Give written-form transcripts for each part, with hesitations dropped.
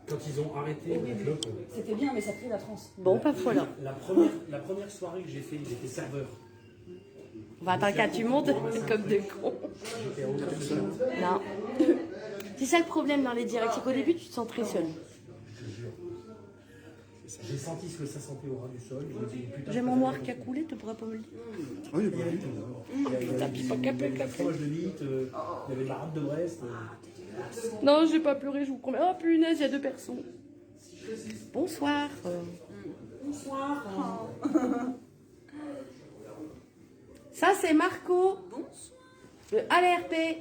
quand ils ont arrêté la clope. C'était bien, mais ça crée la transe. Bon, pas voilà. La première soirée que j'ai fait, ils étaient serveurs. On va attendre qu'à tu montes comme de con. J'étais au téléphone. Non. C'est ça le problème dans les directs, c'est qu'au début tu te sens très seul. J'ai senti ce que ça sentait au ras du sol. Je me dis, putain, J'ai mon noir qui a coulé, tu pourras pas me le dire. Oui, il y avait tout. Il y avait Froge de Vite, il y avait Marade de Brest. Non, j'ai pas pleuré, je vous promets. Oh punaise, il y a 2 personnes. Bonsoir. Bonsoir. Ça c'est Marco. De ALRP.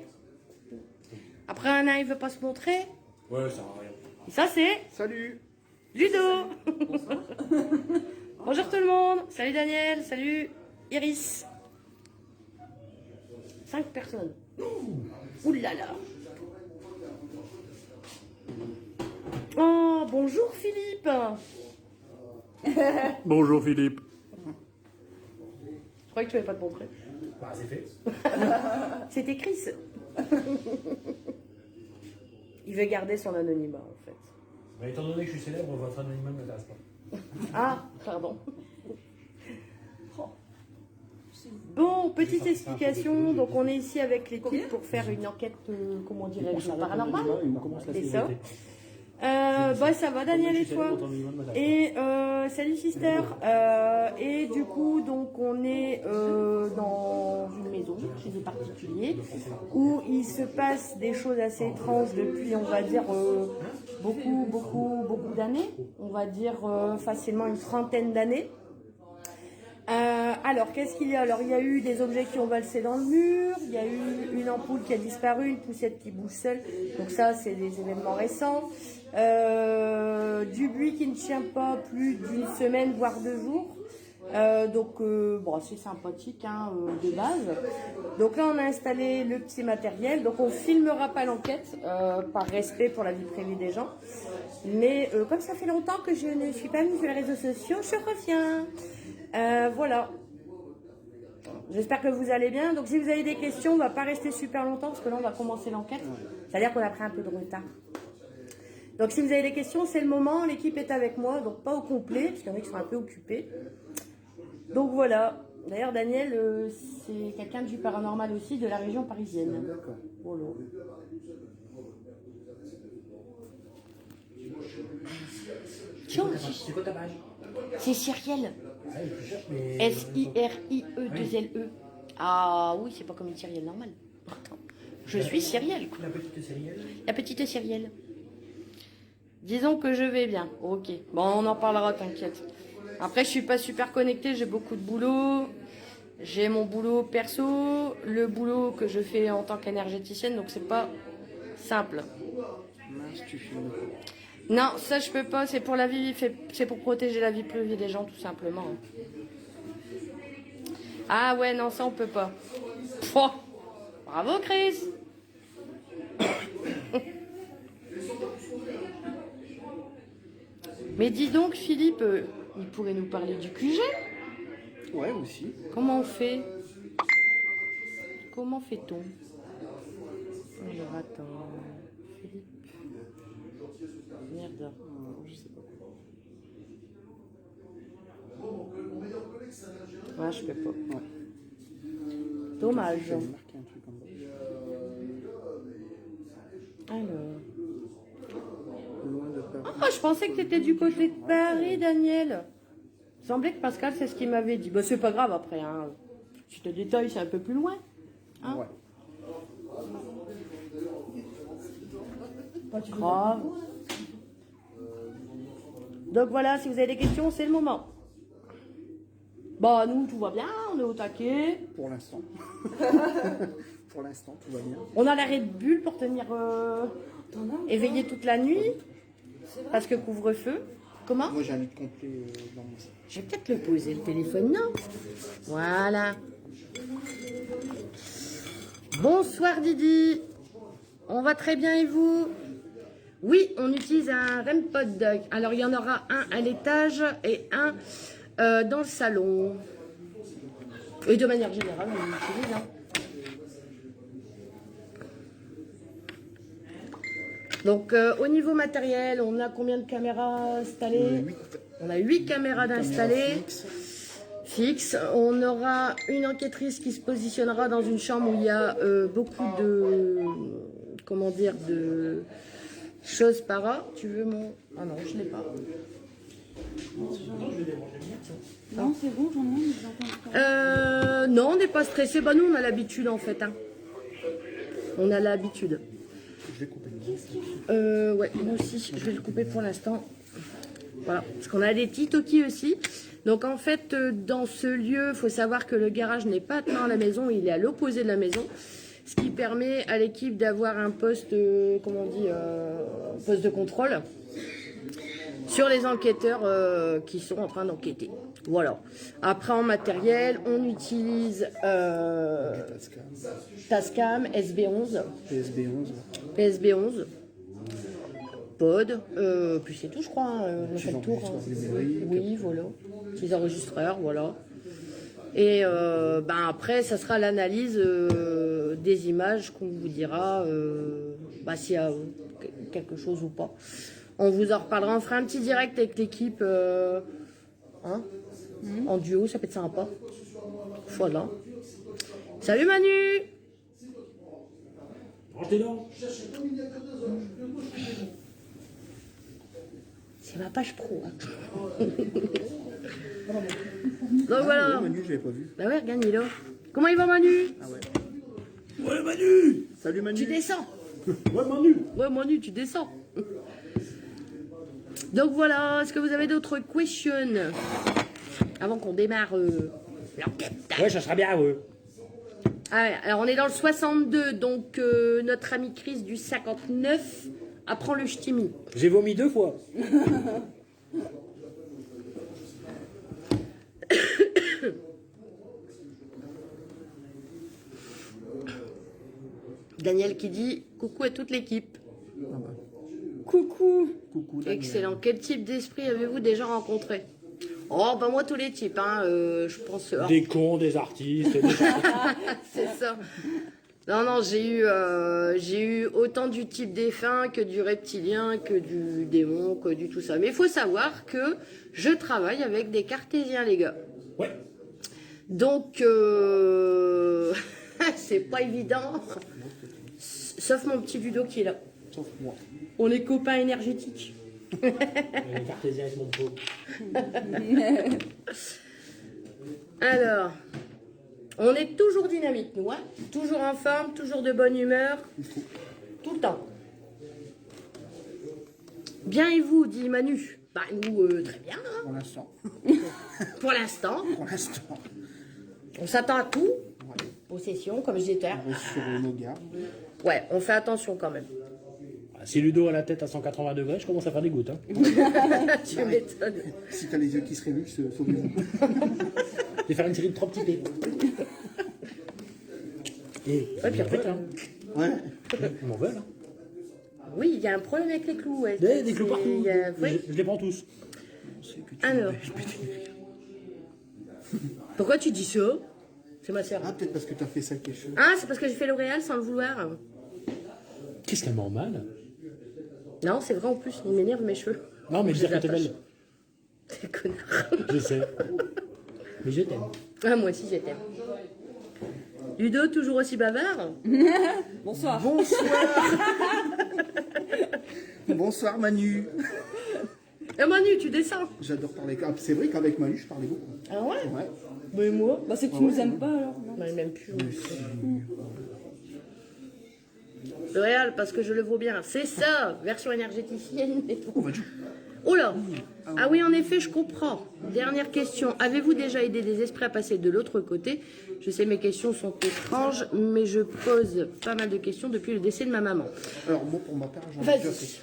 Après un an, il veut pas se montrer. Ouais, ça sert à rien. Et ça c'est Salut. Ludo. Bonjour tout le monde. Salut Daniel. Salut Iris. 5 personnes. Ouh là là. Oh, bonjour Philippe. Bonjour Philippe. Je croyais que tu n'avais pas te montrer. Bah, c'est fait. C'était Chris. Il veut garder son anonymat en fait. Bah, étant donné que je suis célèbre, votre anonymat ne m'intéresse pas. Ah, pardon. Bon, petite explication. Donc, on est ici avec l'équipe pour faire une enquête, comment dirais-je, paranormale. C'est ça. Bah, ça va, Daniel, et toi? Et salut, sister. Et du coup, donc, on est dans une maison chez des particuliers où il se passe des choses assez étranges depuis, on va dire, beaucoup d'années. On va dire facilement une trentaine d'années. Alors, qu'est-ce qu'il y a? Alors, il y a eu des objets qui ont valsé dans le mur, il y a eu une ampoule qui a disparu, une poussette qui bouge seule. Donc ça, c'est des événements récents. Du bruit qui ne tient pas plus d'une semaine, voire 2 jours. Bon, c'est sympathique hein, de base. Donc là, on a installé le petit matériel. Donc on filmera pas l'enquête par respect pour la vie privée des gens. Mais comme ça fait longtemps que je ne suis pas mise sur les réseaux sociaux, je reviens. Voilà. J'espère que vous allez bien. Donc si vous avez des questions, on va pas rester super longtemps parce que là on va commencer l'enquête. C'est-à-dire qu'on a pris un peu de retard. Donc si vous avez des questions, c'est le moment. L'équipe est avec moi, donc pas au complet, parce qu'il y en a qui sont un peu occupés. Donc voilà. D'ailleurs Daniel, c'est quelqu'un du paranormal aussi, de la région parisienne. D'accord. Voilà. Tiens, C'est quoi ta page? c'est Cyrielle. Ah, je cherche, mais... S-I-R-I-E-2-L-E. Ah oui, c'est pas comme une Cyrielle normale. Attends. Je suis Cyrielle, quoi. La petite Cyrielle. La petite Cyrielle. Disons que je vais bien. Ok. Bon, on en parlera, t'inquiète. Après, je suis pas super connectée, j'ai beaucoup de boulot. J'ai mon boulot perso, le boulot que je fais en tant qu'énergéticienne, donc c'est pas simple. Mince, tu filmes. Non, ça je peux pas, c'est pour la vie, c'est pour protéger la vie privée des gens tout simplement. Ah ouais, non, ça on peut pas. Pouah. Bravo Chris. Mais dis donc Philippe, il pourrait nous parler du QG? Ouais, aussi. Comment on fait? Comment fait-on? Alors attends, Philippe. Merde. Je sais pas. Ouais, je peux pas. Ouais. Dommage. J'ai marqué un truc en bas. Alors. Loin de Paris. Ah, je pensais que tu étais du côté de Paris, Daniel. Il semblait que Pascal, c'est ce qu'il m'avait dit. Bah, c'est pas grave après. Hein. Si je te détaille, c'est un peu plus loin. Hein? Ouais. Pas grave. Donc voilà, si vous avez des questions, c'est le moment. Bah, nous, tout va bien, on est au taquet. Pour l'instant. Pour l'instant, tout va bien. On a l'arrêt de bulle pour tenir éveillé toute la nuit. Parce que couvre-feu. Comment? Moi, j'ai un lit complet dans mon sac. Je vais peut-être le poser, le téléphone, non? Voilà. Bonsoir Didi. On va très bien et vous? Oui, on utilise un REM pod. Alors, il y en aura un à l'étage et un dans le salon. Et de manière générale, on l'utilise. Hein. Donc au niveau matériel, on a combien de caméras installées? On a 8 caméras d'installées fixes. On aura une enquêtrice qui se positionnera dans une chambre où il y a beaucoup de, comment dire, de choses para. Tu veux mon... Ah non, je l'ai pas. Non, c'est bon, j'en ai un. Non, on n'est pas stressé. Bah nous, on a l'habitude en fait. Hein. On a l'habitude. Je vais couper. Ouais, moi aussi, je vais le couper pour l'instant. Voilà, parce qu'on a des petits toquis aussi. Donc en fait, dans ce lieu, il faut savoir que le garage n'est pas attenant à la maison, il est à l'opposé de la maison. Ce qui permet à l'équipe d'avoir un poste, comment on dit, poste de contrôle sur les enquêteurs qui sont en train d'enquêter. Voilà. Après, en matériel, on utilise Tascam SB11. PSB11. Pod. Puis c'est tout, je crois. Hein, on fait le tour. Oui, voilà. Les enregistreurs, voilà. Et ben après, ça sera l'analyse des images qu'on vous dira s'il y a quelque chose ou pas. On vous en reparlera. On fera un petit direct avec l'équipe en duo, ça peut être sympa. Voilà. Salut Manu! Rentrez dedans. C'est ma page pro. Hein. Donc voilà. Manu, je l'avais pas vu. Bah ouais, regarde, il est là. Comment il va Manu? Ah ouais. Ouais, Manu. Salut Manu. Tu descends. Ouais, Manu. Ouais, Manu, tu descends. Donc voilà, est-ce que vous avez d'autres questions avant qu'on démarre l'enquête? Ouais, ça sera bien, ouais. Ah ouais, alors on est dans le 62, donc notre ami Chris du 59 apprend le ch'timi. J'ai vomi 2 fois. Daniel qui dit coucou à toute l'équipe. Coucou. Coucou Daniel. Excellent. Quel type d'esprit avez-vous déjà rencontré? Oh, bah moi tous les types, hein. Je pense. Des cons, des artistes, des C'est ça. Non, j'ai eu autant du type défunt que du reptilien, que du démon, que du tout ça. Mais il faut savoir que je travaille avec des cartésiens, les gars. Ouais. Donc, c'est pas évident. Sauf mon petit Ludo qui est là. Sauf moi. On est copains énergétiques. Les cartésiens, ils sont trop. Alors, on est toujours dynamique, nous, hein. Toujours en forme, toujours de bonne humeur, tout le temps. Bien et vous, dit Manu? Bah nous, très bien, hein. Pour l'instant. Pour l'instant. Pour l'instant. On s'attend à tout. Ouais. Possession, comme je disais. On reste sur nos gardes. Ouais, on fait attention quand même. Si Ludo a la tête à 180 degrés, je commence à faire des gouttes. Hein. Tu m'étonnes. Si t'as les yeux qui se révulsent, sauvez-vous. Je vais faire une série de 3 petits P. Et Ouais, puis après, Ouais. ils m'en veulent. Hein. oui, il y a un problème avec les clous. Ouais. Des clous partout. Il y a- oui. Je les prends tous. Alors, pourquoi tu dis ça? C'est ma sœur. Ah, peut-être parce que t'as fait ça avec les cheveux. Ah, c'est parce que j'ai fait L'Oréal sans le vouloir. Qu'est-ce qu'elle mal? Non, c'est vrai en plus, il m'énerve mes cheveux. Non, mais je dis que t'es belle. C'est connard. Je sais. Mais je t'aime. Ah, moi aussi, je t'aime. Ludo, toujours aussi bavard? Bonsoir. Bonsoir Manu. Eh Manu, tu descends. J'adore parler. Ah, c'est vrai qu'avec Manu, je parlais beaucoup. Ah ouais? Ouais. Mais moi? Bah, c'est que tu nous aimes pas alors. Non. Bah, même plus. L'Oréal, parce que je le vaux bien. C'est ça, version énergéticienne et tout. Oh là! Ah oui, en effet, je comprends. Dernière question. Avez-vous déjà aidé des esprits à passer de l'autre côté? Je sais, mes questions sont étranges, mais je pose pas mal de questions depuis le décès de ma maman. Alors, moi pour ma part, j'en ai Vas-y. déjà fait.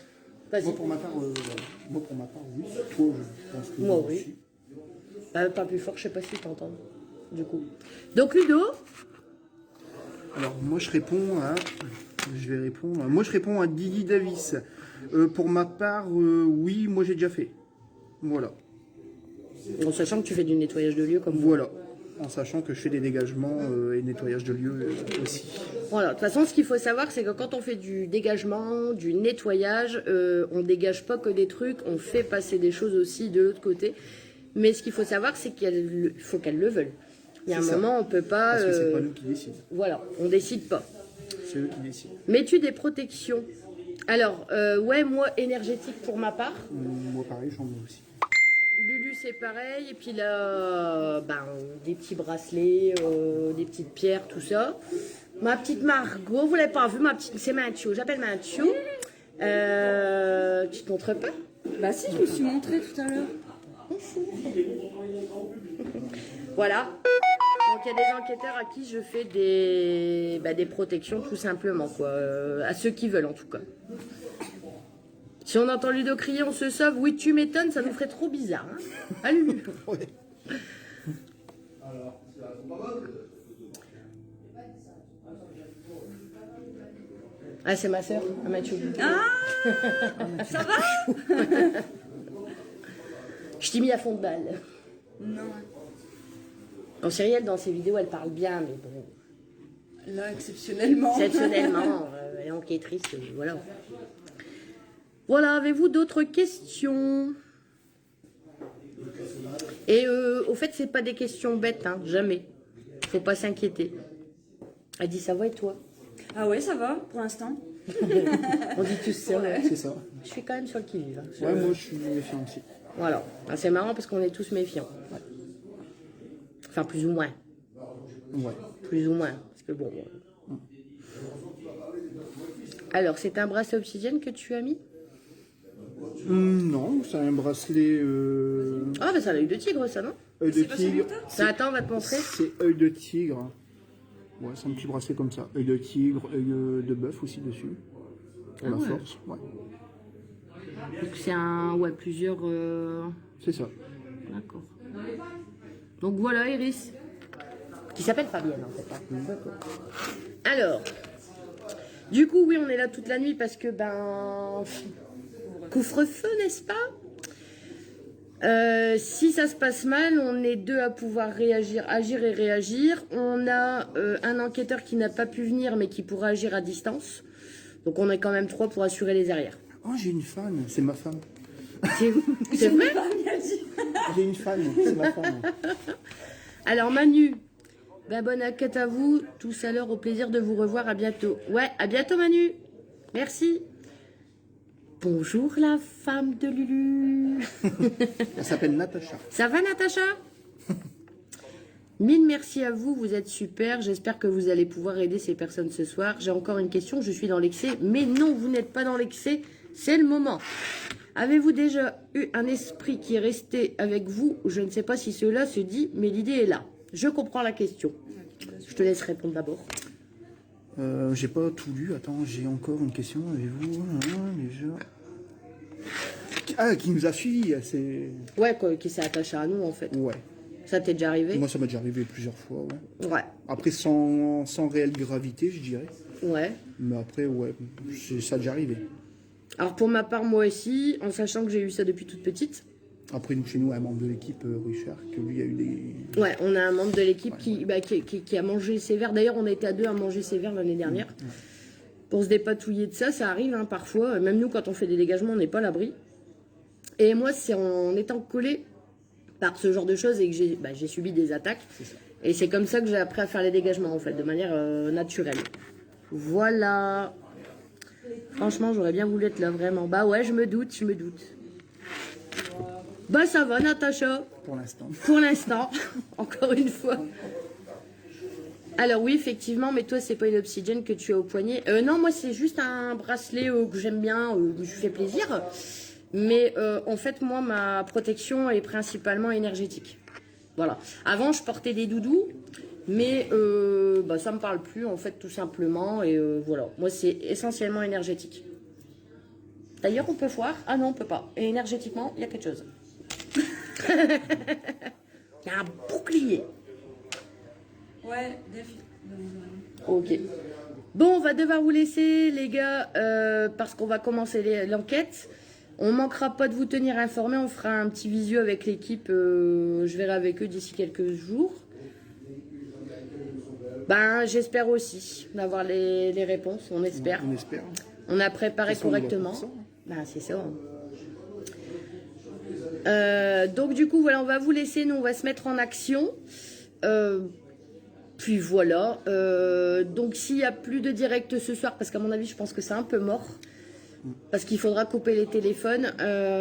Vas-y. Moi pour ma part, oui. Toi, je pense que Moi, moi oui. aussi. Bah, pas plus fort, je sais pas si t'entends. Du coup. Donc, Ludo? Alors, moi je réponds à. Je vais répondre. Moi je réponds à Didi Davis. Pour ma part, oui, moi j'ai déjà fait. Voilà. En sachant que tu fais du nettoyage de lieu comme moi. Voilà. En sachant que je fais des dégagements et nettoyage de lieux aussi. Voilà, de toute façon, ce qu'il faut savoir, c'est que quand on fait du dégagement, du nettoyage, on dégage pas que des trucs, on fait passer des choses aussi de l'autre côté. Mais ce qu'il faut savoir, c'est qu'il faut qu'elles le veulent. Il y a un moment, on peut pas... Parce que c'est pas nous qui décident. Voilà, on décide pas. C'est eux qui décident. Mets-tu des protections? Alors, ouais, moi, énergétique pour ma part. Moi, pareil, j'en mets aussi. Lulu, c'est pareil. Et puis là, ben, des petits bracelets, des petites pierres, tout ça. Ma petite Margot, vous l'avez pas vu, c'est Mathieu. J'appelle Mathieu. Tu te montres pas? Bah si, je me suis montré tout à l'heure. Voilà. Donc il y a des enquêteurs à qui je fais des protections tout simplement, quoi. À ceux qui veulent en tout cas. Si on entend Ludo crier, on se sauve. Oui, tu m'étonnes, ça nous ferait trop bizarre. Hein. Ah, Lulu. Ouais. Ah, c'est ma soeur, Mathieu. Ah, ça va? Je t'ai mis à fond de balle. Non. En Cyrielle, dans ses vidéos, elle parle bien, mais bon. Là, exceptionnellement. Exceptionnellement, elle est enquêtrice, voilà. Voilà, avez-vous d'autres questions? Et au fait, c'est pas des questions bêtes, hein, jamais. Faut pas s'inquiéter. Elle dit ça va et toi? Ah ouais, ça va, pour l'instant. On dit tous ça. Ouais. C'est ça. Je suis quand même sur le qui-vive. Hein. Ouais, moi, je suis méfiant aussi. Voilà. Ah, c'est marrant parce qu'on est tous méfiants. Enfin, plus ou moins. Ouais. Plus ou moins. Parce que bon. Alors, c'est un bracelet obsidienne que tu as mis? Non, c'est un bracelet. Ah, bah ça a l'œil de tigre, ça, non? Œil de tigre. Ça, attends, on va te montrer. C'est œil de tigre. Ouais, c'est un petit bracelet comme ça. Œil de tigre, œil de bœuf aussi dessus. Pour la force. Ouais. Donc, c'est un. Ouais, plusieurs. C'est ça. D'accord. Donc voilà, Iris. Qui s'appelle Fabienne, en fait. Hein. Alors. Du coup, oui, on est là toute la nuit parce que, ben. Couvre-feu, n'est-ce pas? Si ça se passe mal, on est deux à pouvoir agir et réagir. On a un enquêteur qui n'a pas pu venir mais qui pourra agir à distance. Donc on est quand même trois pour assurer les arrières. Oh, j'ai une fan, c'est ma femme. C'est vrai? J'ai une fan, c'est ma femme. Alors Manu, ben, bonne enquête à vous. Tous à l'heure, au plaisir de vous revoir. À bientôt. Ouais, à bientôt Manu. Merci. Bonjour la femme de Lulu. Elle s'appelle Natacha. Ça va Natacha? Mille merci à vous, vous êtes super. J'espère que vous allez pouvoir aider ces personnes ce soir. J'ai encore une question, je suis dans l'excès. Mais non, vous n'êtes pas dans l'excès, c'est le moment. Avez-vous déjà eu un esprit qui est resté avec vous? Je ne sais pas si cela se dit, mais l'idée est là. Je comprends la question. Je te laisse répondre d'abord. J'ai pas tout lu. Attends, j'ai encore une question. Avez-vous déjà... Ah, qui nous a suivis. C'est... Ouais, quoi, qui s'est attaché à nous en fait. Ouais. Ça t'est déjà arrivé? Moi, ça m'a déjà arrivé plusieurs fois. Ouais. Ouais. Après, sans réelle gravité, je dirais. Ouais. Mais après, ouais, ça a déjà arrivé. Alors pour ma part, moi aussi, en sachant que j'ai eu ça depuis toute petite. Après, nous, chez nous, un membre de l'équipe, Richard, que lui a eu des... Ouais, on a un membre de l'équipe qui a mangé ses verres. D'ailleurs, on a été à deux à manger ses verres l'année dernière. Ouais. Pour se dépatouiller de ça, ça arrive hein, parfois. Même nous, quand on fait des dégagements, on n'est pas à l'abri. Et moi, c'est en étant collée par ce genre de choses et que j'ai subi des attaques. Et c'est comme ça que j'ai appris à faire les dégagements, en fait, de manière naturelle. Voilà. Franchement, j'aurais bien voulu être là, vraiment. Bah ouais, je me doute. Bah ça va, Natacha. Pour l'instant. Pour l'instant, encore une fois. Alors oui, effectivement, mais toi, c'est pas une obsidienne que tu as au poignet. Non, moi, c'est juste un bracelet que j'aime bien, que je fais plaisir. Mais en fait, moi, ma protection est principalement énergétique. Voilà. Avant, je portais des doudous, mais ça me parle plus, en fait, tout simplement. Et voilà. Moi, c'est essentiellement énergétique. D'ailleurs, on peut voir. Ah non, on peut pas. Et énergétiquement, il y a quelque chose. Il y a un bouclier. Ouais, ok. Bon, on va devoir vous laisser, les gars, parce qu'on va commencer l'enquête. On manquera pas de vous tenir informés. On fera un petit visio avec l'équipe. Je verrai avec eux d'ici quelques jours. Ben, j'espère aussi d'avoir les réponses, on espère. On espère. On a préparé correctement. Ben, c'est ça. Donc du coup, voilà, on va vous laisser, nous on va se mettre en action. Puis voilà. Donc s'il n'y a plus de direct ce soir, parce qu'à mon avis, je pense que c'est un peu mort. Parce qu'il faudra couper les téléphones.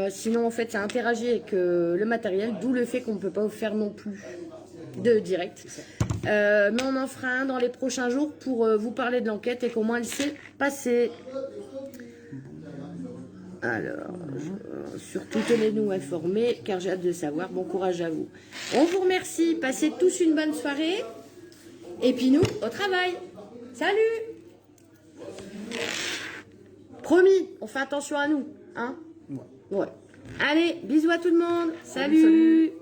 Sinon, en fait, ça interagit avec le matériel, d'où le fait qu'on ne peut pas vous faire non plus de direct. Mais on en fera un dans les prochains jours pour vous parler de l'enquête et comment elle s'est passée. Alors, surtout tenez-nous informés, car j'ai hâte de savoir. Bon courage à vous. On vous remercie. Passez tous une bonne soirée. Et puis nous, au travail. Salut! Promis, on fait attention à nous. Hein? Ouais. Allez, bisous à tout le monde. Salut.